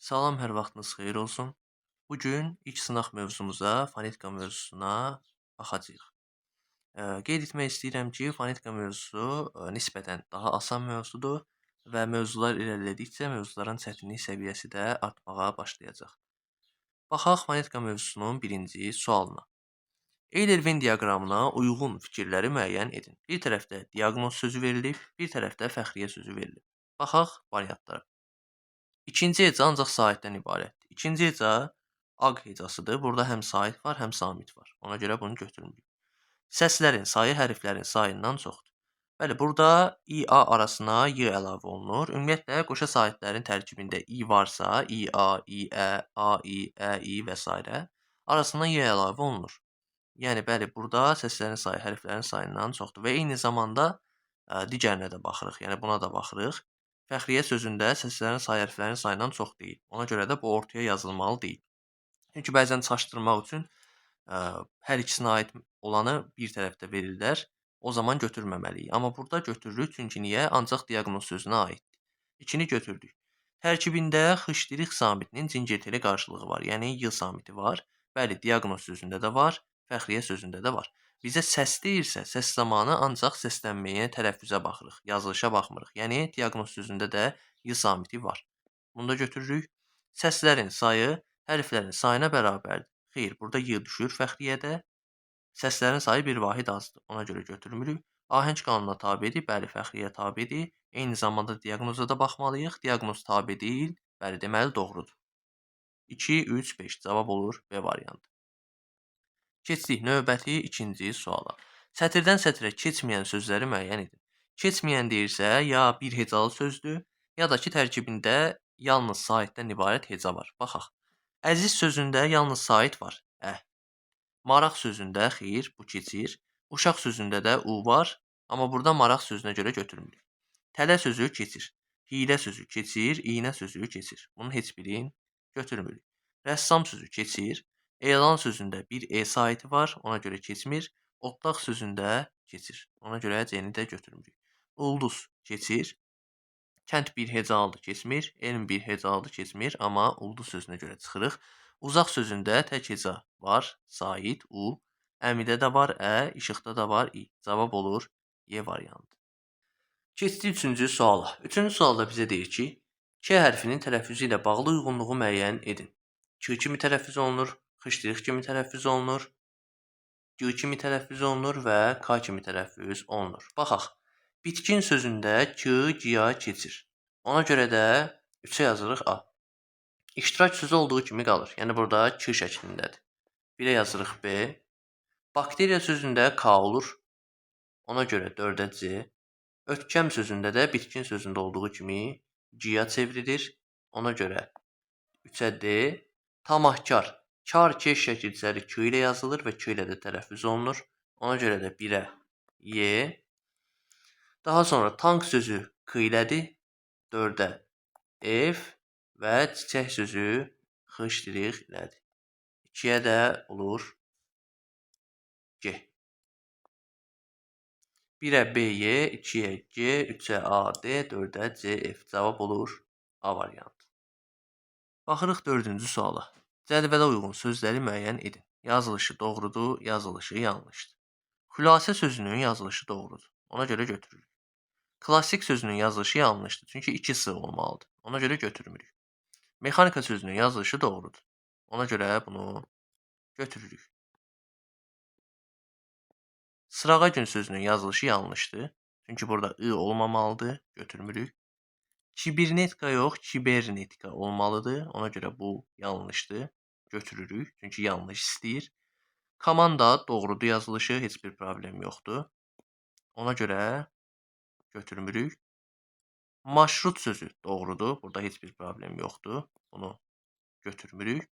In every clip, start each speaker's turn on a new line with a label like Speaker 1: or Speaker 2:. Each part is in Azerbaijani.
Speaker 1: Salam, hər vaxtınız xeyir olsun. Bugün ilk sınaq mövzumuza, fonetika mövzusuna baxacağıq. Qeyd etmək istəyirəm ki, fonetika mövzusu nisbətən daha asan mövzudur və mövzular irəlilədikcə mövzuların çətinlik səviyyəsi də artmağa başlayacaq. Baxaq fonetika mövzusunun birinci sualına. Eyler-Venn diaqramına uyğun fikirləri müəyyən edin. Bir tərəfdə diaqnoz sözü verilib, bir tərəfdə fəxriyə sözü verilib. Baxaq variantlara. İkinci heca ancaq saitdən ibarətdir. İkinci heca aq hecasıdır. Burada həm sait var, həm samit var. Ona görə bunu götürmürük. Səslərin sayı hərflərin sayından çoxdur. Bəli, burada i-a arasına y əlavə olunur. Ümumiyyətlə, qoşa saitlərin tərkibində i varsa, i-a, i-ə, a-i, ə-i və s. arasına y əlavə olunur. Yəni, bəli, burada səslərin sayı hərflərin sayından çoxdur və eyni zamanda digərinə də baxırıq. Yəni, buna da baxırıq. Fəxriyə sözündə səslərin sayı hərflərin sayından çox deyil. Ona görə də bu ortaya yazılmalı deyil. Çünki bəzən çaşdırmaq üçün hər ikisinə aid olanı bir tərəfdə verirlər. O zaman götürməməliyik. Amma burada götürürük. Çünki niyə? Ancaq diaqnoz sözünə aiddir. İkini götürdük. Tərkibində xışdırıq samitinin cingirtili qarşılığı var. Yəni, y samiti var. Bəli, diaqnoz sözündə də var. Fəxriyə sözündə də var. Bizə səs deyirsə, səs zamanı ancaq səslənməyə, tələffüzə baxırıq, yazılışa baxmırıq. Yəni, diaqnoz sözündə də y samiti var. Bunu da götürürük. Səslərin sayı hərflərin sayına bərabərdir. Xeyr, burada y düşür fəxriyədə. Səslərin sayı bir vahid azdır. Ona görə götürmürük. Ahəng qanununa tabedir. Bəli, fəxriyə tabedir. Eyni zamanda diaqnoza da baxmalıyıq. Diaqnoz tabe deyil. Bəli, deməli doğrudur. 2, 3, 5 cavab olur B variantı. Keçdik növbəti ikinci suala. Sətirdən sətrə keçməyən sözləri müəyyən edin. Keçməyən deyirsə, ya bir hecalı sözdür, ya da ki, tərkibində yalnız saitdən ibarət heca var. Baxaq. Əziz sözündə yalnız sait var. Maraq sözündə xeyr, bu keçir. Uşaq sözündə də u var, amma burada maraq sözünə görə götürmürük. Tələ sözü keçir. Hiylə sözü keçir, iynə sözü keçir. Bunun heç birini götürmürük. Rəssam sözü keçir. Elan sözündə bir e saiti var, ona görə keçmir. Otlaq sözündə keçir. Ona görə C-ni də götürmürük. Ulduz keçir. Kənd bir hecalıdır, keçmir. Elm bir hecalıdır, keçmir. Amma ulduz sözünə görə çıxırıq. Uzaq sözündə tək heca var, sait, u. Əmidə də var, ə, işıqda da var, i. Cavab olur Y variantı. Keçdik üçüncü suala. Üçüncü sualda bizə deyir ki, K hərfinin tələffüzü ilə bağlı uyğunluğu müəyyən edin. K kimi tələffüz olunur, xışdırıq kimi tələffüz olunur, G kimi tələffüz olunur və K kimi tələffüz olunur. Baxaq. Bitkin sözündə K, G-ya keçir. Ona görə də 3-ə yazırıq A. İştirak sözü olduğu kimi qalır. Yəni, burada K şəklindədir. 1-ə yazırıq B. Bakteriya sözündə K olur. Ona görə 4-ə C. Ötkəm sözündə də bitkin sözündə olduğu kimi G-ya çevrilir. Ona görə 3-ə D. Tamahkar. Kar keş şəkilçəri K ilə yazılır və K ilə də tələffüz olunur. Ona görə də 1-ə Y. Daha sonra tank sözü K ilədir. 4-ə F və çiçək sözü xışdırıq ilədir. 2-yə də olur G. 1-ə BY, 2-yə G, 3-ə AD, 4-ə CF. Cavab olur A variantı. Baxırıq 4-cü suala. Cədvələ uyğun sözləri müəyyən edin. Yazılışı doğrudur, yazılışı yanlışdır. Xülasə sözünün yazılışı doğrudur. Ona görə götürürük. Klassik sözünün yazılışı yanlışdır. Çünki 2 sığ olmalıdır. Ona görə götürmürük. Mexanika sözünün yazılışı doğrudur. Ona görə bunu götürürük. Sırağa gün sözünün yazılışı yanlışdır. Çünki burada I olmamalıdır. Götürmürük. Kibernetika yox, kibernetika olmalıdır. Ona görə bu yanlışdır. Götürürük. Çünki yanlış istəyir. Komanda doğrudur yazılışı. Heç bir problem yoxdur. Ona görə götürmürük. Marşrut sözü doğrudur. Burada heç bir problem yoxdur. Bunu götürmürük.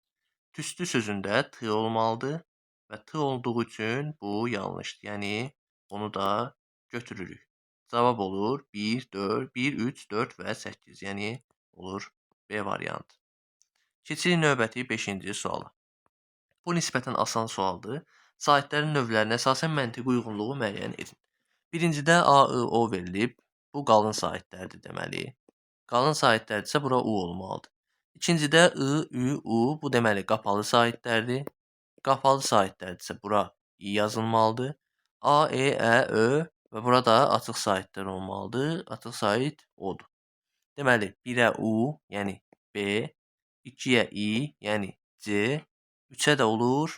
Speaker 1: Tüstü sözündə T olmalıdır. Və T olduğu üçün bu yanlışdır. Yəni, onu da götürürük. Cavab olur 1, 4, 1, 3, 4 və 8. Yəni, olur B variantı. Keçirik növbəti 5-ci suala. Bu nisbətən asan sualdır. Saitlərin növlərinə əsasən məntiqi uyğunluğu müəyyən edin. Birincidə A, I, O verilib. Bu qalın saitlərdir deməli. Qalın saitlərdirsə bura U olmalıdır. İkincidə I, Ü, U. Bu deməli qapalı sahitlərdir. Qapalı sahitlərdirsə bura I yazılmalıdır. A, E, Ə, Ö və burada açıq sahitlər olmalıdır. Açıq sahit O'dur. Deməli 1-ə U, yəni B, 2-yə I, yəni C, 3-ə də olur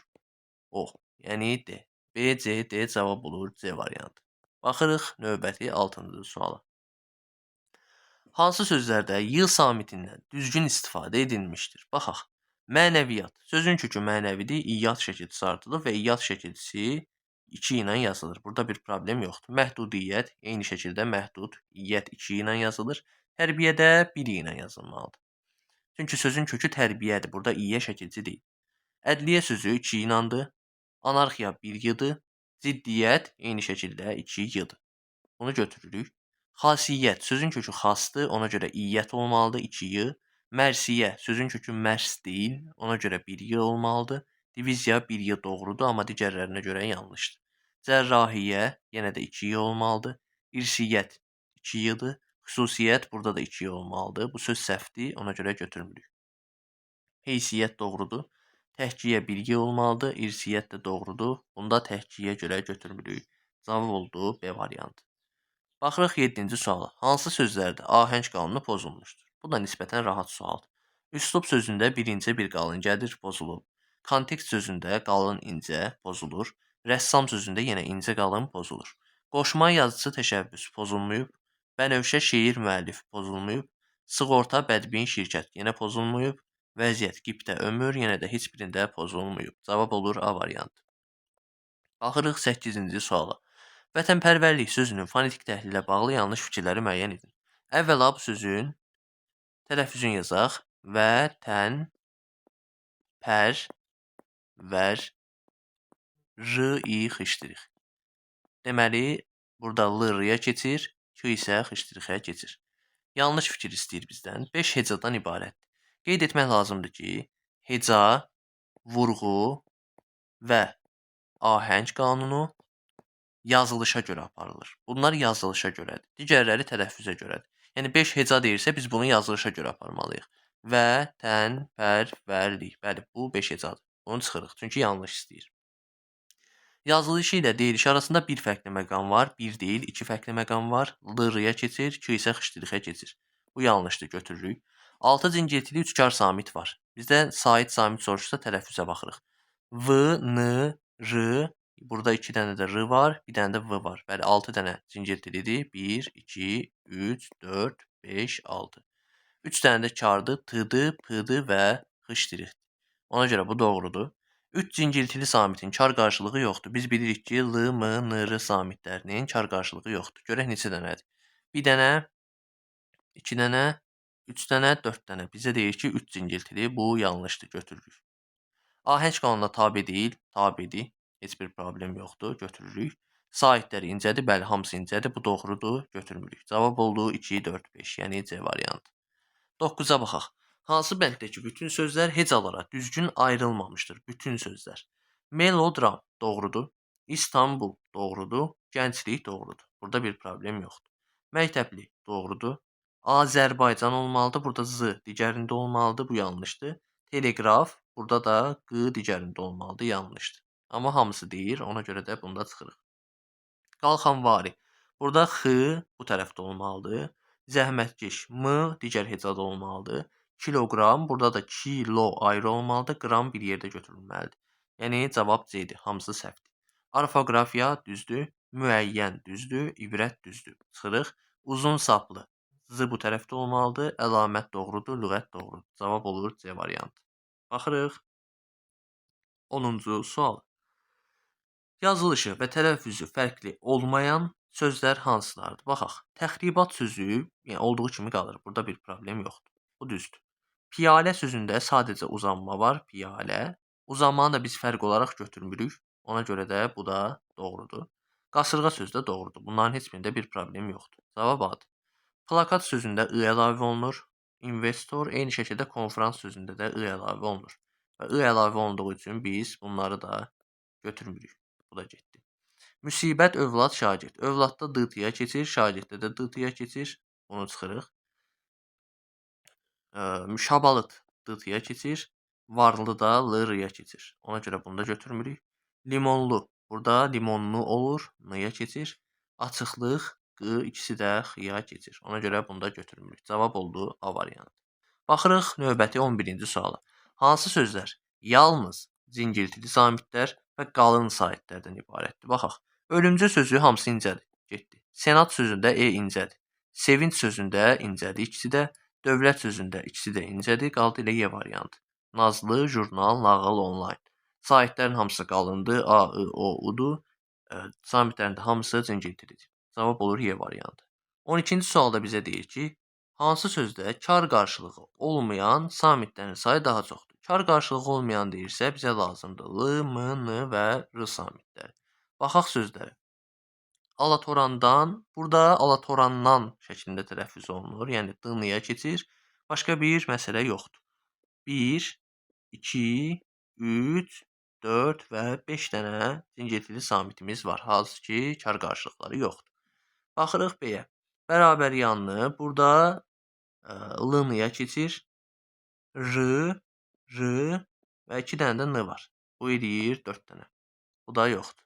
Speaker 1: O, yəni D. B, C, D cavab olur C variantı. Baxırıq növbəti 6-cı suala. Hansı sözlərdə y samitindən düzgün istifadə edilmişdir? Baxaq. Mənəviyyat. Sözün kökü mənəvidir, iyyat şəkilçisi artılır və iyyat şəkilçisi 2 ilə yazılır. Burada bir problem yoxdur. Məhdudiyyət eyni şəkildə məhdud, iyyət 2 ilə yazılır. Tərbiyə də 1 ilə yazılmalıdır. Çünki sözün kökü tərbiyədir. Burada iyyə şəkilçi deyil. Ədliyyə sözü 2 ilədir. Anarxiya 1 yıdır. Ziddiyyət eyni şəkildə 2 yıdır. Bunu götürürük. Xasiyyət sözün kökü xasdır, ona görə iyyət olmalıdır 2 y. Mərsiyyə sözün kökü mərs deyil, ona görə 1 y olmalıdır. Diviziya 1 y doğrudur, amma digərlərinə görə yanlışdır. Cərrahiyyə yenə də 2 y olmalıdır. İrsiyyət 2 y-dır. Xüsusiyyət burada da 2 y olmalıdır. Bu söz səhvdir, ona görə götürmürük. Heysiyyət doğrudur. Təhkiyə 1 y olmalıdır. İrsiyyət də doğrudur. Bunda təhkiyə görə götürmürük. Cavab oldu B variantı. Baxırıq 7-ci suala. Hansı sözlərdə ahəng qanunu pozulmuşdur? Bu da nisbətən rahat sualdır. Üslub sözündə bir incə bir qalın gəlir, pozulub. Kontekst sözündə qalın incə pozulur. Rəssam sözündə yenə incə qalın pozulur. Qoşma yazıcı təşəbbüs pozulmayıb. Bənövşə şeir müəllif pozulmayıb. Sığorta bədbin şirkət yenə pozulmayıb. Vəziyyət qibtə ömür yenə də heç birində pozulmayıb. Cavab olur A variantı. Baxırıq 8-ci suala. Vətənpərvərlik sözünün fonetik təhlilə ilə bağlı yanlış fikirləri müəyyən edin. Əvvəla bu sözün tələffüzünü yazaq. Vətən pər vər r-i xışdırıq. Deməli, burada l-rıya keçir, k isə xışdırıqə keçir. Yanlış fikir istəyir bizdən. 5 hecadan ibarətdir. Qeyd etmək lazımdır ki, heca, vurğu və ahəng qanunu yazılışa görə aparılır. Bunlar yazılışa görədir. Digərləri tələffüzə görədir. Yəni 5 heca deyirsə biz bunu yazılışa görə aparmalıyıq. Vətənpərvərlik. Bəli, bu 5 hecadır. Onu çıxırıq çünki yanlış istəyir. Yazılışı ilə deyilişi arasında bir fərqli məqam var. Bir deyil, 2 fərqli məqam var. L-rıya keçir, k isə xışdırıqə keçir. Bu yanlışdır, götürürük. 6 cingiltili üçkar samit var. Bizdə sait samit soruşsa tələffüzə baxırıq. V, n, r. Burada 2 dənə də r var, bir dənə də v var. Bəli, 6 dənə cingiltilidir. 1, 2, 3, 4, 5, 6. 3 dənə də kardır. T-dır, p-dır və xışdırıqdır. Ona görə bu doğrudur. 3 cingiltili samitin kar qarşılığı yoxdur. Biz bilirik ki, l, m, n, r samitlərinin kar qarşılığı yoxdur. Görək neçə dənədir. 1 dənə, 2 dənə, 3 dənə, 4 dənə. Bizə deyir ki, 3 cingiltili. Bu yanlışdır, götürürük. Ahəng qanununa tabe deyil, tabedir. Heç bir problem yoxdur, götürürük. Sahitləri incədir, bəli, hamısı incədir. Bu doğrudur, götürmürük. Cavab oldu 2, 4, 5, yəni C variantı. 9-a baxaq. Hansı bənddəki bütün sözlər hecalara düzgün ayrılmamışdır? Bütün sözlər. Melodram doğrudur. İstanbul doğrudur. Gənclik doğrudur. Burada bir problem yoxdur. Məktəbli doğrudur. Azərbaycan olmalıdır. Burada z digərində olmalıdır. Bu yanlışdır. Teleqraf burada da q digərində olmalıdır. Yanlışdır. Amma hamısı deyir. Ona görə də bunda çıxırıq. Qalxanvari. Burada x bu tərəfdə olmalıdır. Zəhmətkeş m digər hecada olmalıdır. Kiloqram burada da kilo ayrı olmalıdır. Qram bir yerdə götürülməlidir. Yəni cavab C-dir. Hamısı səhvdir. Orfoqrafiya düzdür. Müəyyən düzdür. İbrət düzdür. Çıxırıq. Uzun saplı. Z bu tərəfdə olmalıdır. Əlamət doğrudur. Lüğət doğrudur. Cavab olur C variantı. Baxırıq. 10-cu sual. Yazılışı və tələffüzü fərqli olmayan sözlər hansılardır? Baxaq. Təxribat sözü yəni olduğu kimi qalır. Burada bir problem yoxdur. Bu düzdür. Piyalə sözündə sadəcə uzanma var. Piyalə. Uzanmanı da biz fərq olaraq götürmürük. Ona görə də bu da doğrudur. Qasırğa sözü də doğrudur. Bunların heç birində bir problem yoxdur. Cavab A-dır. Plakat sözündə I əlavə olunur. İnvestor eyni şəkildə konfrans sözündə də I əlavə olunur. Və I əlavə olunduğu üçün biz bunları da götürmürük. Bu da getdi. Müsibət övlad şagird. Övladda D-tıya keçir, şagirddə də D-tıya keçir. Bunu çıxırıq. Müşabalıt dıya keçir. Varlı da l-rıya keçir. Ona görə bunu da götürmürük. Limonlu. Burada limonlu olur. N-ya keçir. Açıqlıq. Q ikisi də x-ya keçir. Ona görə bunu da götürmürük. Cavab oldu A variantı. Baxırıq növbəti 11-ci suala. Hansı sözlər yalnız cingiltili samitlər və qalın saitlərdən ibarətdir? Baxaq. Ölümcül sözü hamısı incədir. Getdi. Senat sözündə e incədir. Sevinç sözündə incədir ikisi də. Dövlət sözündə ikisi də incədir. Qaldı elə Y variantı. Nazlı, jurnal, nağıl, onlayn. Saitlərin hamısı qalındır. A, I, O, U-dur. Samitlərin də hamısı cingiltilidir. Cavab olur Y variantı. 12-ci sualda bizə deyir ki, hansı sözdə kar qarşılığı olmayan samitlərin sayı daha çoxdur? Kar qarşılığı olmayan deyirsə, bizə lazımdır l, m, n və r samitləri. Baxaq sözlərə. Alatorandan, burada alatorandan şəklində tələffüz olunur. Yəni d-niyə keçir. Başqa bir məsələ yoxdur. 1, 2, 3, 4 və 5 dənə cingiltili samitimiz var. Hansı ki, kar qarşılıqları yoxdur. Baxırıq B-yə. Bərabər yanlı. Burada l-niyə keçir. R, R və 2 dənə də n var. Bu edir 4 dənə. Bu da yoxdur.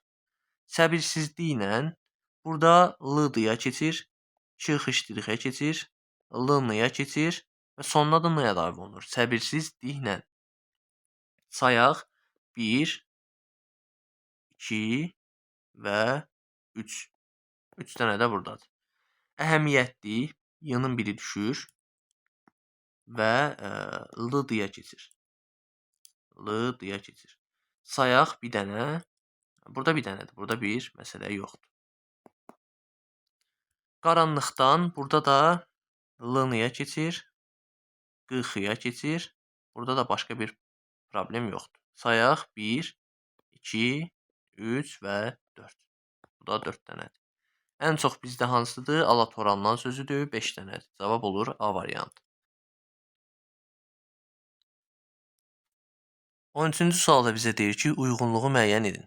Speaker 1: Səbirsizliklə burada l-dıya keçir. 2 xışdırığa keçir. L-niyə keçir və sonuna da n əlavə olunur. Səbirsizliklə. Sayaq 1, 2 və 3. 3 dənə də buradadır. Əhəmiyyətli, y-nın biri düşür və l-dıya keçir. L-dıya keçir. Sayaq bir dənə. Burada bir dənədir. Burada bir məsələ yoxdur. Qaranlıqdan burada da l-niyə keçir. Q-xıya keçir. Burada da başqa bir problem yoxdur. Sayaq 1, 2, 3 və 4. Bu da 4 dənədir. Ən çox bizdə hansıdır? Alatorandan sözüdür. 5 dənədir. Cavab olur A variantı. 13-cü sualda bizə deyir ki, uyğunluğu müəyyən edin.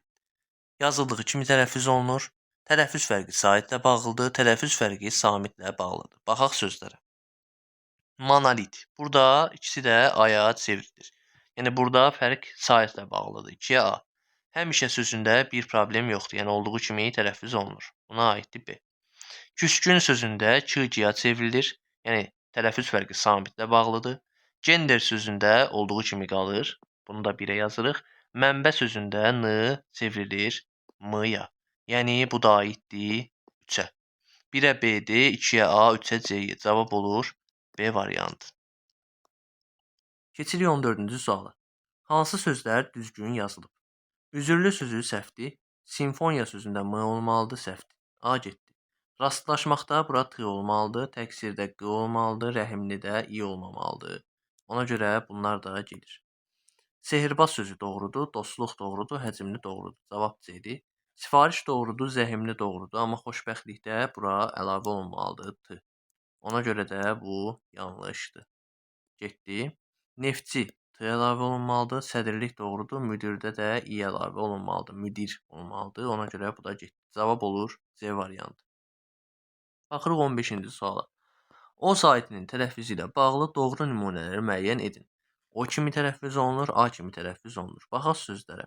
Speaker 1: Yazıldığı kimi tələffüz olunur. Tələffüz fərqi saitlə bağlıdır. Tələffüz fərqi samitlə bağlıdır. Baxaq sözlərə. Monolit. Burada ikisi də A-ya çevrilir. Yəni burada fərq saitlə bağlıdır. 2-yə A. Həmişə sözündə bir problem yoxdur. Yəni olduğu kimi tələffüz olunur. Buna aiddir B. Küskün sözündə K-ya çevrilir. Yəni tələffüz fərqi samitlə bağlıdır. Gender sözündə olduğu kimi qalır. Bunu da 1-ə yazırıq. Mənbə sözündə N çevrilir M-ya. Yəni bu da aiddir 3-ə. 1-ə B-dir, 2-yə A, 3-ə C-dir. Cavab olur B variantı. Keçirik 14-cü suala. Hansı sözlər düzgün yazılıb? Üzürlü sözü səhvdir. Simfoniya sözündə M olmalıdır, səhvdir. A getdi. Rastlaşmaqda bura T olmalıdır, təqsirdə Q olmalıdır, rəhimlidə I olmamalıdır. Ona görə bunlar da gedir. Sehirbaz sözü doğrudur, dostluq doğrudur, həcmli doğrudur. Cavab C-dir. Sifariş doğrudur, zəhimli doğrudur, amma xoşbəxtlikdə bura əlavə olunmalıdır T. Ona görə də bu yanlışdır. Getdi. Neftçi T əlavə olunmalıdır, sədrlik doğrudur, müdirdə də I əlavə olunmalıdır, müdir olmalıdır. Ona görə bu da getdi. Cavab olur C variantı. Baxırıq 15-ci suala. O saitinin tələffüzü ilə bağlı doğru nümunələri müəyyən edin. O kimi tələffüz olunur, A kimi tələffüz olunur. Baxaq sözlərə.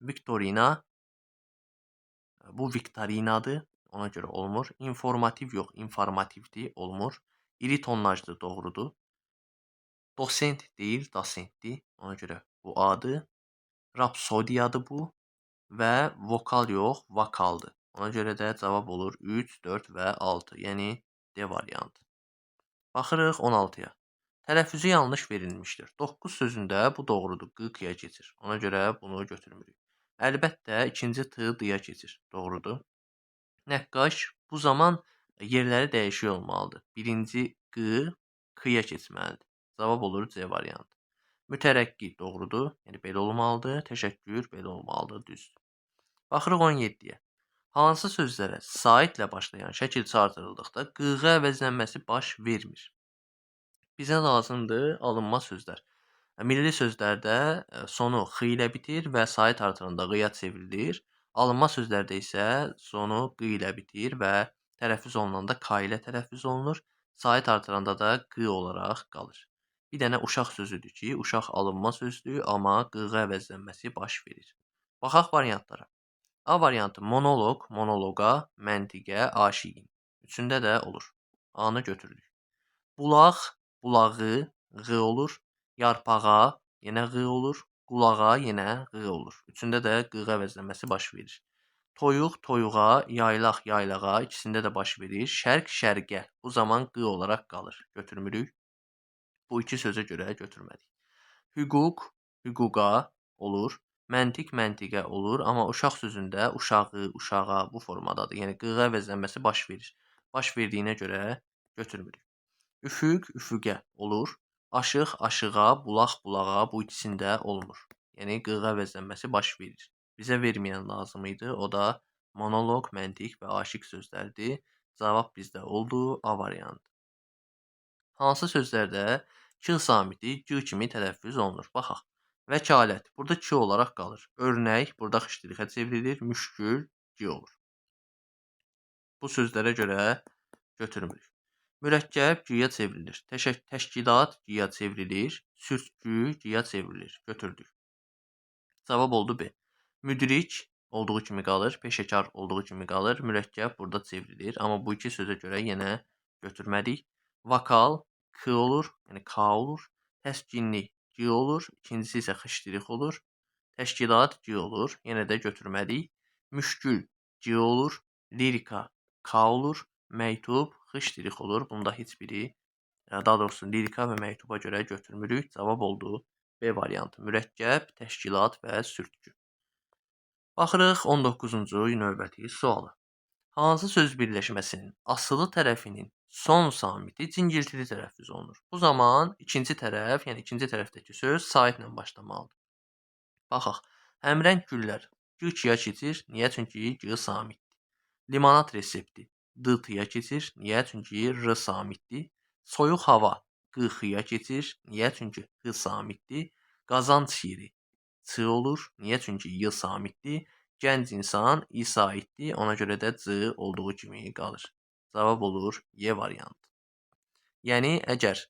Speaker 1: Viktorina, bu viktorinadır, ona görə olmur. İnformativ yox, informativdir, olmur. İri tonajdır, doğrudur. Dosent deyil, dasentdir, ona görə bu A-dır. Rapsodiyadır bu və vokal yox, vokaldır. Ona görə də cavab olur 3, 4 və 6, yəni D variantı. Baxırıq 16-ya. Tələffüzü yanlış verilmişdir. 9 sözündə bu doğrudur. Q-ya keçir. Ona görə bunu götürmürük. Əlbəttə, ikinci T-dıya keçir. Doğrudur. Nəqqaş bu zaman yerləri dəyişik olmalıdır. Birinci Q, K-ya keçməlidir. Cavab olur C variantı. Mütərəqqi doğrudur. Yəni belə olmalıdır. Təşəkkür belə olmalıdır. Düzdür. Baxırıq 17-yə. Hansı sözlərə saitlə başlayan şəkil çağırdırıldıqda Q-ğa əvəzlənməsi baş vermir? Bizə lazımdır alınma sözlər. Milli sözlərdə sonu x ilə bitir və sait artırında q-ya çevrilir. Alınma sözlərdə isə sonu q ilə bitir və tələffüz olunanda k ilə tələffüz olunur. Sait artıranda da q olaraq qalır. Bir dənə uşaq sözüdür ki, uşaq alınma sözdür, amma qığa əvəzlənməsi baş verir. Baxaq variantlara. A variantı monoloq, monoloqa, məntiqə, aşiqin. Üçündə də olur. A-nı götürdük. Bulaq, bulağı, ğı olur. Yarpağa, yenə ğı olur. Qulağa, yenə ğı olur. Üçündə də qığa əvəzlənməsi baş verir. Toyuq, toyuğa, yaylaq, yaylağa ikisində də baş verir. Şərq, şərqə bu zaman q olaraq qalır. Götürmürük. Bu iki sözə görə götürmədik. Hüquq, hüquqa olur. Məntiq, məntiqə olur. Amma uşaq sözündə uşağı, uşağa bu formadadır. Yəni qığa əvəzlənməsi baş verir. Baş verdiyinə görə götürmürük. Üfüq, üfüqə olur. Aşıq, aşığa, bulaq, bulağa bu ikisində olmur. Yəni qığa əvəzlənməsi baş verir. Bizə verməyən lazım idi. O da monoloq, məntiq və aşiq sözlərdir. Cavab bizdə oldu. A variantı. Hansı sözlərdə k samiti g kimi tələffüz olunur? Baxaq. Vəkalət. Burada k olaraq qalır. Örnək. Burada xışdırıxa çevrilir. Müşkül g olur. Bu sözlərə görə götürmürük. Mürəkkəb g-yə çevrilir. Təşkilat g-yə çevrilir. Sürtgü g-yə çevrilir. Götürdük. Cavab oldu B. Müdrik olduğu kimi qalır. Peşəkar olduğu kimi qalır. Mürəkkəb burada çevrilir. Amma bu iki sözə görə yenə götürmədik. Vokal k olur. Yəni k olur. Təskinli g olur. İkincisi isə xışdırıq olur. Təşkilat g olur. Yenə də götürmədik. Müşkül g olur. Lirika k olur. Məktub xışdırıq olur. Bunda heç biri, daha doğrusu lirika və məktuba görə götürmürük. Cavab oldu B variantı. Mürəkkəb, təşkilat və sürtgü. Baxırıq 19-cu növbəti suala. Hansı söz birləşməsinin asılı tərəfinin son samiti cingiltili tələffüz olunur? Bu zaman ikinci tərəf, yəni ikinci tərəfdəki söz saitlə başlamalıdır. Baxaq. Həmrəng güllər g-yə keçir. Niyə? Çünki g samitdir. Limonat resepti d-tıya keçir. Niyə? Çünki r samitdir. Soyuq hava q-xıya keçir. Niyə? Çünki h samitdir. Qazanc şiiri ç olur. Niyə? Çünki y samitdir. Gənc insan i saitdir. Ona görə də c olduğu kimi qalır. Cavab olur Y variantı. Yəni əgər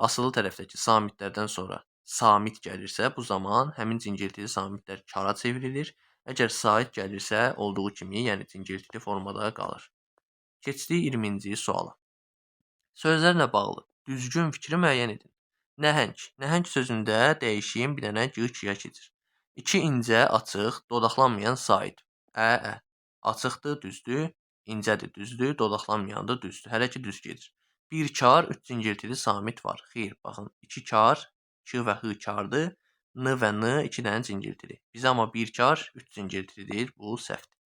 Speaker 1: asılı tərəfdəki samitlərdən sonra samit gəlirsə, bu zaman həmin cingiltili samitlər kara çevrilir. Əgər sait gəlirsə, olduğu kimi, yəni cingiltili formada qalır. Keçdik 20-ci suala. Sözlərlə bağlı düzgün fikri müəyyən edin. Nəhəng. Nəhəng sözündə dəyişim bir dənə g-yə keçir. İki incə, açıq, dodaqlanmayan sait. Ə. Açıqdır, düzdür. İncədir, düzdür. Dodaqlanmayandır, düzdür. Hələ ki düz gedir. Bir kar, üç cingiltili samit var. Xeyr, baxın. İki kar, k və h kardır. N və n iki dənə cingiltili. Bizə amma bir kar, üç cingiltilidir. Bu səhvdir.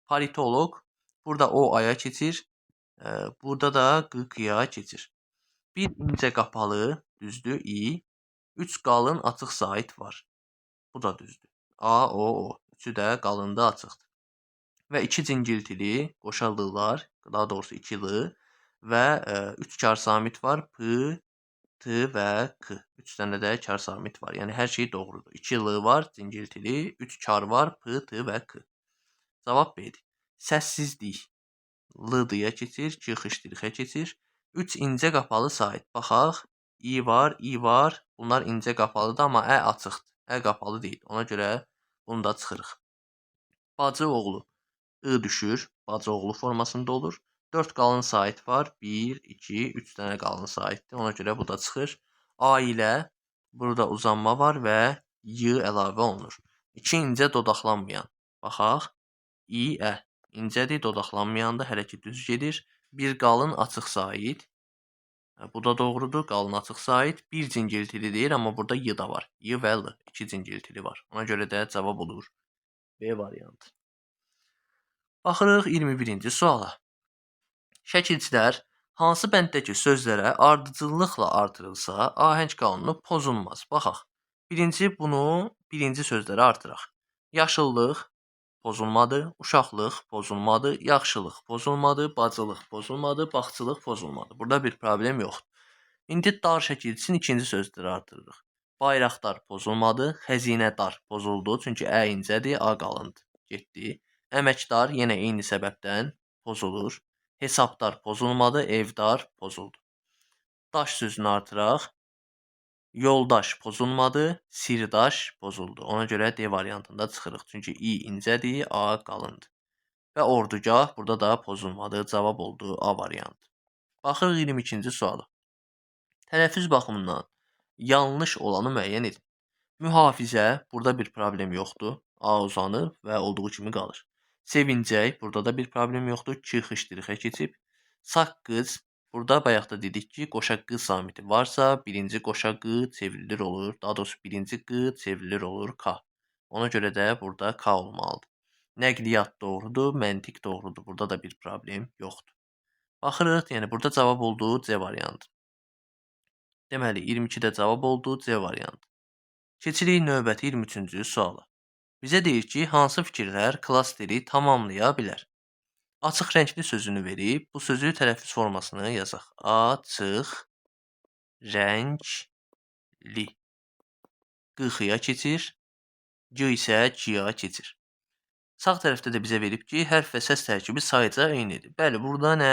Speaker 1: Politoloq. Burada o aya keçir. Burada da q-ya keçir. Bir incə qapalı, düzdür, i. Üç qalın, açıq sait var. Bu da düzdür. A, o. Üçü də qalındır, açıqdır. Və iki cingiltili qoşaldılar. Daha doğrusu ikili və üç kar samit var. P, t və k. Üç dənə də kar samit var. Yəni hər şey doğrudur. İkili var, cingiltili. Üç kar var. P, t və k. Cavab B-dir. Səssizlik. L-dıya keçir. K xışdırıxa keçir. Üç incə qapalı sait. Baxaq. i var, i var. Bunlar incə qapalıdır, amma ə açıqdır. Ə qapalı deyil. Ona görə bunu da çıxırıq. Bacı oğlu. I düşür. Bacı oğlu formasında olur. 4 qalın sait var. 1, 2, 3 dənə qalın saitdir. Ona görə bu da çıxır. Ailə. Burada uzanma var və y əlavə olunur. 2 incə dodaqlanmayan. Baxaq. i, ə. İncədir, dodaqlanmayandır. Hələ ki düz gedir. Bir qalın açıq sait. Bu da doğrudur. Qalın açıq sait. Bir cingiltili deyir, amma burada y da var. Y və l. 2 cingiltili var. Ona görə də cavab olur B variantı. Baxırıq 21-ci suala. Şəkilçilər hansı bənddəki sözlərə ardıcıllıqla artırılsa ahəng qanunu pozulmaz? Baxaq. Birinci sözlərə artıraq. Yaşıllıq pozulmadı, uşaqlıq pozulmadı, yaxşılıq pozulmadı, bacılıq pozulmadı, bağçılıq pozulmadı. Burada bir problem yoxdur. İndi dar şəkilçisinin ikinci sözləri artırırıq. Bayraqdar pozulmadı, xəzinədar pozuldu. Çünki ə incədir, a qalındır. Getdi. Əməkdar yenə eyni səbəbdən pozulur. Hesabdar pozulmadı, evdar pozuldu. Daş sözünü artıraq. Yoldaş pozulmadı, sirdaş pozuldu. Ona görə D variantında çıxırıq. Çünki i incədir, a qalındır. Və ordugah burada da pozulmadı. Cavab oldu A variantı. Baxırıq 22-ci suala. Tələffüz baxımından yanlış olanı müəyyən edin. Mühafizə, burada bir problem yoxdur. A uzanır və olduğu kimi qalır. Sevincək, burada da bir problem yoxdur. Ki xışdırıxa keçib. Saqqız, burada bayaq da dedik ki, qoşaq-q samiti varsa, birinci qoşaq-q çevrilir olur. Daha doğrusu birinci q çevrilir olur k. Ona görə də burada k olmalıdır. Nəqliyyat doğrudur, məntiq doğrudur. Burada da bir problem yoxdur. Baxırıq, yəni burada cavab oldu C variantı. Deməli, 22-də cavab oldu C variantı. Keçirik növbəti 23-cü suala. Bizə deyir ki, hansı fikirlər klasteri tamamlaya bilər? Açıq rəngli sözünü verib, bu sözü tələffüz formasını yazaq. Açıq rəngli. Q-ya keçir, C isə Q-ya keçir. Sağ tərəfdə də bizə verib ki, hərf və səs tərkibi sayca eynidir. Bəli, burada nə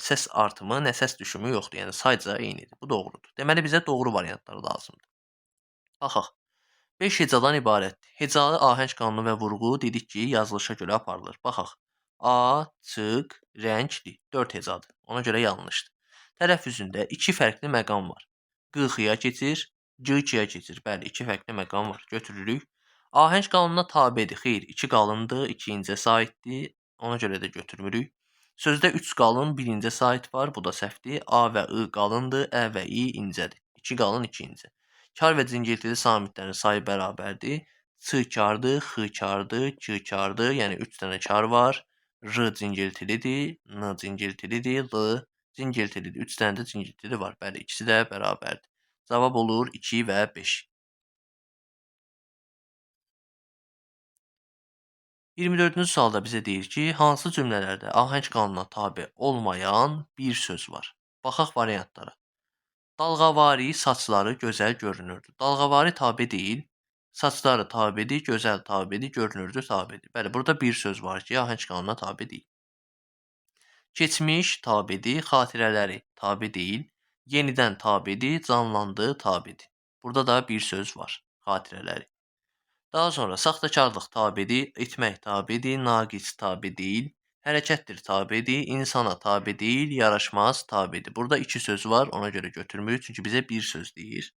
Speaker 1: səs artımı, nə səs düşümü yoxdur. Yəni sayca eynidir. Bu doğrudur. Deməli bizə doğru variantlar lazımdır. Baxaq. 5 hecadan ibarətdir. Hecalı ahəng qanunu və vurğu dedik ki, yazılışa görə aparılır. Baxaq. Açıq rəngli 4 hecadır. Ona görə yanlışdır. Tələffüzündə 2 fərqli məqam var. Q-ya keçir, C-ya keçir. Bəli, 2 fərqli məqam var. Götürürük. Ahəng qanununa tabedir. Xeyr, 2 qalındır, 2 incəsə aiddir. Ona görə də götürmürük. Sözdə 3 qalın, 1 incə sait var. Bu da səhvdir. A və I qalındır, Ə və I incədir. 2 qalın, 2 incə. Kar və cingiltili samitlərin sayı bərabərdir. Ç kardır, X kardır, Q kardır. Yəni 3 dənə kar var. R cingiltilidir, N cingiltilidir, L cingiltilidir. 3 dənə də cingiltili var. Bəli, ikisi də bərabərdir. Cavab olur 2 və 5. 24-cü sualda bizə deyir ki, hansı cümlələrdə ahəng qanununa tabe olmayan bir söz var? Baxaq variantlara. Dalğavari saçları gözəl görünürdü. Dalğavari tabe deyil. Saçları tabedir, gözəl tabedir, görünürdü tabedir. Bəli, burada bir söz var ki, ahəng qanununa tabe deyil. Keçmiş tabedir, xatirələri tabe deyil. Yenidən tabedir, canlandı tabedir. Burada da bir söz var, xatirələri. Daha sonra saxtakarlıq tabedir, etmək tabedir, naqis tabe deyil, hərəkətdir tabedir, insana tabe deyil, yaraşmaz tabedir. Burada 2 söz var, ona görə götürmürük, çünki bizə bir söz deyir.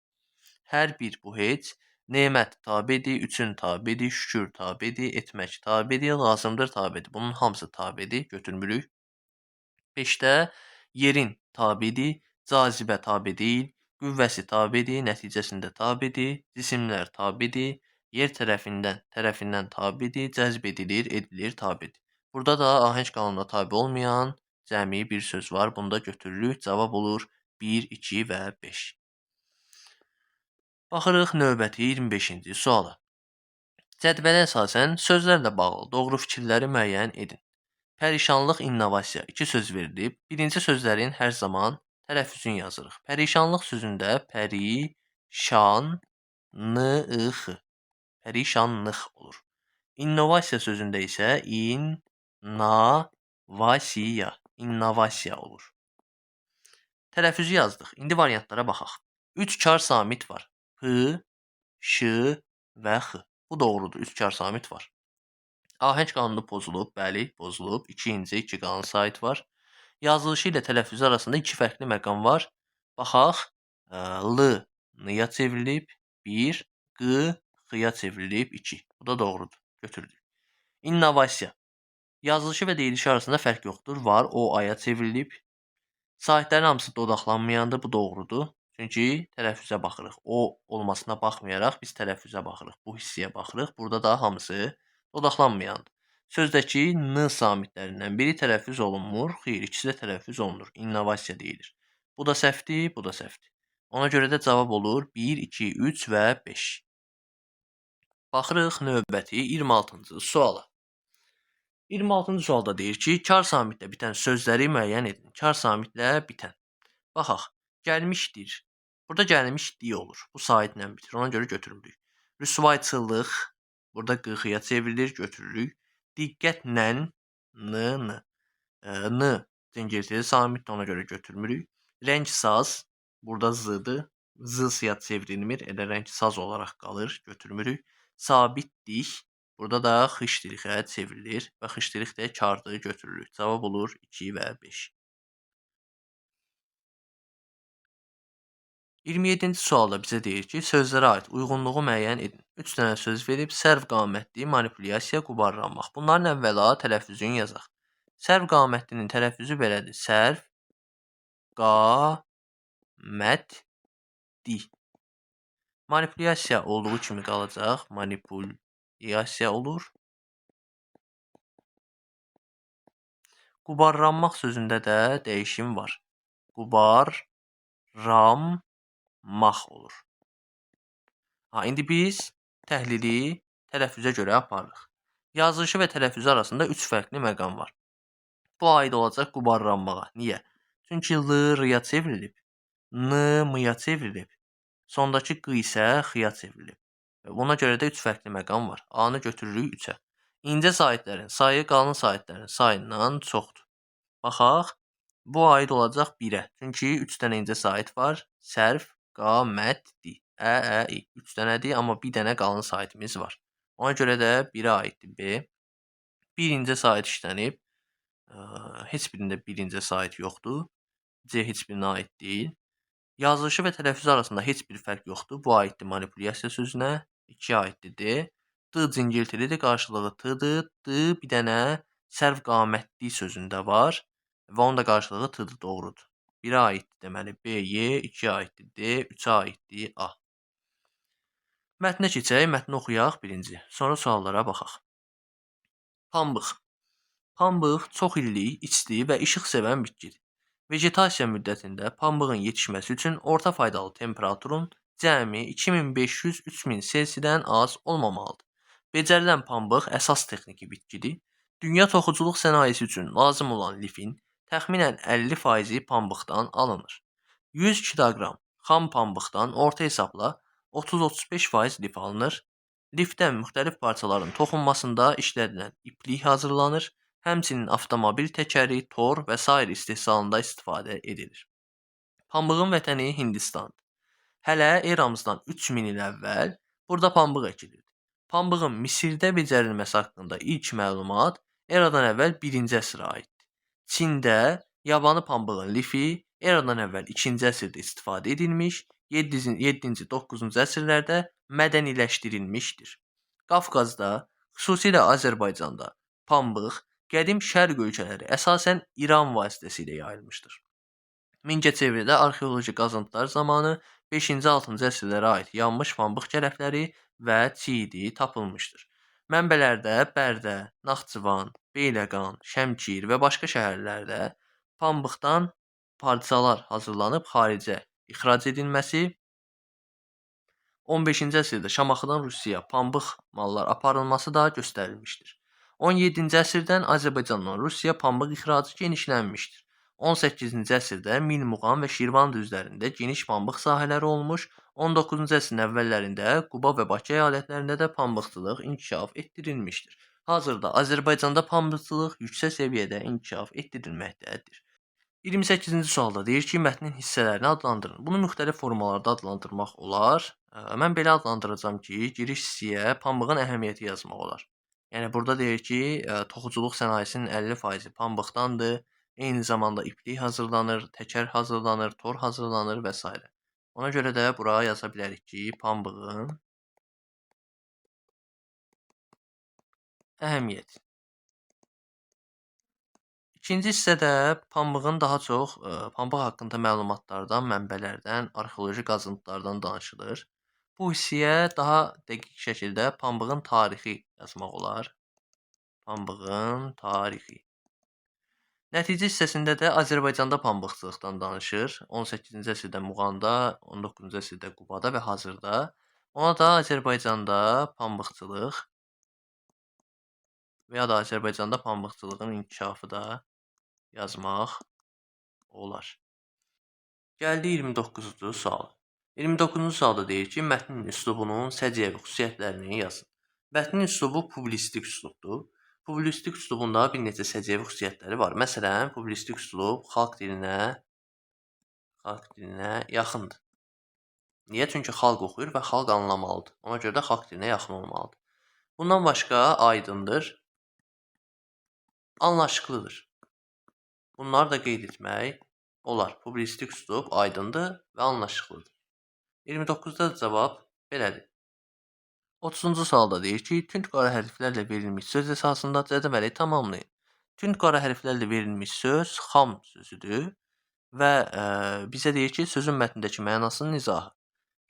Speaker 1: Hər bir bu heç, nemət tabedir, üçün tabedir, şükür tabedir, etmək tabedir, lazımdır tabedir. Bunun hamısı tabedir, götürmürük. 5-də yerin tabedir, cazibə tabe deyil, qüvvəsi tabedir, nəticəsində tabedir, cisimlər tabedir, yer tərəfindən tabedir, cəzb edilir, tabedir. Burada da ahəng qanununa tabe olmayan cəmi bir söz var. Bunu da götürürük. Cavab olur 1, 2 və 5. Baxırıq növbəti 25-ci suala. Cədvələ əsasən sözlərlə bağlı doğru fikirləri müəyyən edin. Pərişanlıq, innovasiya 2 söz verilib. Birinci sözlərin hər zaman tələffüzünü yazırıq. Pərişanlıq sözündə pərişanlıq, pərişanlıq olur. İnnovasiya sözündə isə innovasiya olur. Tələffüzü yazdıq. İndi variantlara baxaq. 3 kar samit var. P, Ş və X. Bu doğrudur. 3 kar samit var. Ahəng qanunu pozulub, bəli, pozulub. 2 incə, 2 qalın sait var. Yazılışı ilə tələffüzü arasında 2 fərqli məqam var. Baxaq. L n-ya çevrilib 1, Q x-ya çevrilib 2. Bu da doğrudur. Götürdük. İnnovasiya. Yazılışı və deyilişi arasında fərq yoxdur. Var, o aya çevrilib. Saitlərin hamısı dodaqlanmayandır. Bu doğrudur. Çünki tələffüzə baxırıq. O olmasına baxmayaraq biz tələffüzə baxırıq. Bu hissəyə baxırıq. Burada da hamısı dodaqlanmayandır. Sözdəki n samitlərindən biri tələffüz olunmur. Xeyr, ikisi də tələffüz olunur. İnnovasiya deyilir. Bu da səhvdir, bu da səhvdir. Ona görə də cavab olur 1, 2, 3 və 5. Baxırıq növbəti 26-cı suala. 26-cı sualda deyir ki, kar samitlə bitən sözləri müəyyən edin. Kar samitlə bitən. Baxaq. Gəlmişdir. Burada gəlmişdi olur. Bu saitlə bitir. Ona görə götürmürük. Rüsvayçılıq. Burada qıxıya çevrilir, götürürük. Diqqətlə n cingiltili samitdir. Ona görə götürmürük. Rəngsaz. Burada zıdır. Z-yə çevrilmir, elə rəng saz olaraq qalır, götürmürük. Sabitlik, burada da xıştırıxa çevrilir və xıştırıq də kardı götürürük. Cavab olur 2 və 5. 27-ci sualda bizə deyir ki, sözlərə aid uyğunluğu müəyyən edin. 3 dənə söz verib, sərf qamətli, manipulyasiya, qubarlanmaq. Bunların əvvəla tələffüzünü yazaq. Sərf qamətlinin tələffüzü belədir. Sərf qamətli. Manipulyasiya olduğu kimi qalacaq. Manipulyasiya olur. Qubarlanmaq sözündə də dəyişim var. Qubarlanmaq olur. İndi biz təhlili tələffüzə görə aparırıq. Yazılışı və tələffüzü arasında 3 fərqli məqam var. Bu aid olacaq qubarlanmağa. Niyə? Çünki l r-ya çevrilib, n m-ya çevrilib, sondakı q isə x-ya çevrilib. Buna görə də 3 fərqli məqam var. A-nı götürürük 3-ə. İncə saitlərin sayı qalın saitlərin sayından çoxdur. Baxaq, bu aid olacaq 1-ə. Çünki 3 dənə incə sait var. Sərf qamətli. I. 3 dənədir, amma bir dənə qalın saitimiz var. Ona görə də 1-ə aiddir B. Bir incə sait işlənib. Heç birində bir incə sait yoxdur. C heç birinə aid deyil. Yazılışı və tələffüzü arasında heç bir fərq yoxdur. Bu aiddir manipulyasiya sözünə. 2 aiddir D. D cingiltilidir, qarşılığı T-dır. D bir dənə sərf qamətli sözündə var və onun da qarşılığı T-dır, doğrudur. 1-ə aiddir deməli B, Y, 2-yə aiddir D, 3-ə aiddir A. Mətnə keçək, mətni oxuyaq birinci. Sonra suallara baxaq. Pambıq. Pambıq çox illik, isti və işıq sevən bitkidir. Vegetasiya müddətində pambığın yetişməsi üçün orta faydalı temperaturun cəmi 2500-3000 Selsidən az olmamalıdır. Becərilən pambıq əsas texniki bitkidir. Dünya toxuculuq sənayesi üçün lazım olan lifin təxminən 50%-i pambıqdan alınır. 100 kiloqram xam pambıqdan orta hesabla 30-35% lif alınır. Lifdən müxtəlif parçaların toxunmasında işlədilən iplik hazırlanır. Həmçinin avtomobil təkəri, tor və sair istehsalında istifadə edilir. Pambığın vətəni Hindistandır. Hələ eramızdan 3000 il əvvəl burada pambıq əkilirdi. Pambığın Misirdə becərilməsi haqqında ilk məlumat eradan əvvəl 1-ci əsrə aiddir. Çində yabanı pambığın lifi eradan əvvəl 2-ci əsrdə istifadə edilmiş, 7-ci, 9-cu əsrlərdə mədəniləşdirilmişdir. Qafqazda, xüsusilə Azərbaycanda pambıq qədim şərq ölkələri əsasən İran vasitəsilə yayılmışdır. Mingəçevirdə arxeoloji qazıntılar zamanı 5-6-cı əsrlərə aid yanmış pambıq kələfləri və çiyidi tapılmışdır. Mənbələrdə Bərdə, Naxçıvan, Beyləqan, Şəmkir və başqa şəhərlərdə pambıqdan parçalar hazırlanıb xaricə ixrac edilməsi, 15-ci əsrdə Şamaxıdan Rusiyaya pambıq mallar aparılması da göstərilmişdir. 17-ci əsrdən Azərbaycandan Rusiyaya pambıq ixracı genişlənmişdir. 18-ci əsrdə Mil, Muğan və Şirvan düzlərində geniş pambıq sahələri olmuş, 19-cu əsrin əvvəllərində Quba və Bakı əyalətlərində də pambıqçılıq inkişaf etdirilmişdir. Hazırda Azərbaycanda pambıqçılıq yüksək səviyyədə inkişaf etdirilməkdədir. 28-ci sualda deyir ki, mətnin hissələrini adlandırın. Bunu müxtəlif formalarda adlandırmaq olar. Mən belə adlandıracağam ki, giriş hissəyə pambığın əhəmiyyəti yazmaq olar. Yəni burada deyir ki, toxuculuq sənayesinin 50%-i pambıqdandır. Eyni zamanda iplik hazırlanır, təkər hazırlanır, tor hazırlanır və s. Ona görə də bura yaza bilərik ki, pambığın əhəmiyyəti. İkinci hissədə pambığın daha çox pambıq haqqında məlumatlardan, mənbələrdən, arxeoloji qazıntılardan danışılır. Bu hissəyə daha dəqiq şəkildə pambığın tarixi yazmaq olar. Pambığın tarixi. Nəticə hissəsində də Azərbaycanda pambıqçılıqdan danışır. 18-ci əsrdə Muğanda, 19-cu əsrdə Qubada və hazırda. Ona da Azərbaycanda pambıqçılıq və ya da Azərbaycanda pambıqçılığın inkişafı da yazmaq olar. Gəldi 29-cu sual. 29-cu sualda deyir ki, mətnin üslubunun səciyyəvi xüsusiyyətlərini yazın. Mətnin üslubu publisistik üslubdur. Publisistik üslubunda bir neçə səciyyəvi xüsusiyyətləri var. Məsələn, publisistik üslub xalq dilinə yaxındır. Niyə? Çünki xalq oxuyur və xalq anlamalıdır. Ona görə də xalq dilinə yaxın olmalıdır. Bundan başqa aydındır, anlaşıqlıdır. Bunları da qeyd etmək olar. Publisistik üslub aydındır və anlaşıqlıdır. 29-da cavab belədir. 30-cu sualda deyir ki, tünd qara hərflərlə verilmiş söz əsasında cədvəli tamamlayın. Tünd qara hərflərlə verilmiş söz xam sözüdür və bizə deyir ki, sözün mətndəki mənasının izahı.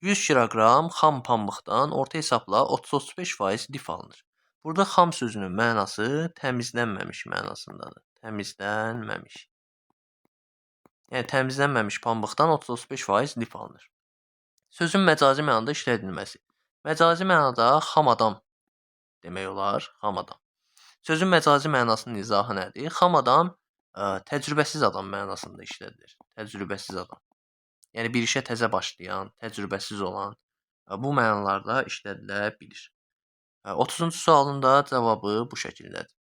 Speaker 1: 100 kiloqram xam pambıqdan orta hesabla 30-35% lif alınır. Burada xam sözünün mənası təmizlənməmiş mənasındadır. Təmizlənməmiş. Yəni təmizlənməmiş pambıqdan 30-35% lif alınır. Sözün məcazi mənada işlədilməsi. Məcazi mənada xam adam demək olar, xam adam. Sözün məcazi mənasının izahı nədir? Xam adam təcrübəsiz adam mənasında işlədilir. Təcrübəsiz adam. Yəni bir işə təzə başlayan, təcrübəsiz olan bu mənalarda işlədilə bilir. 30-cu sualın da cavabı bu şəkildədir.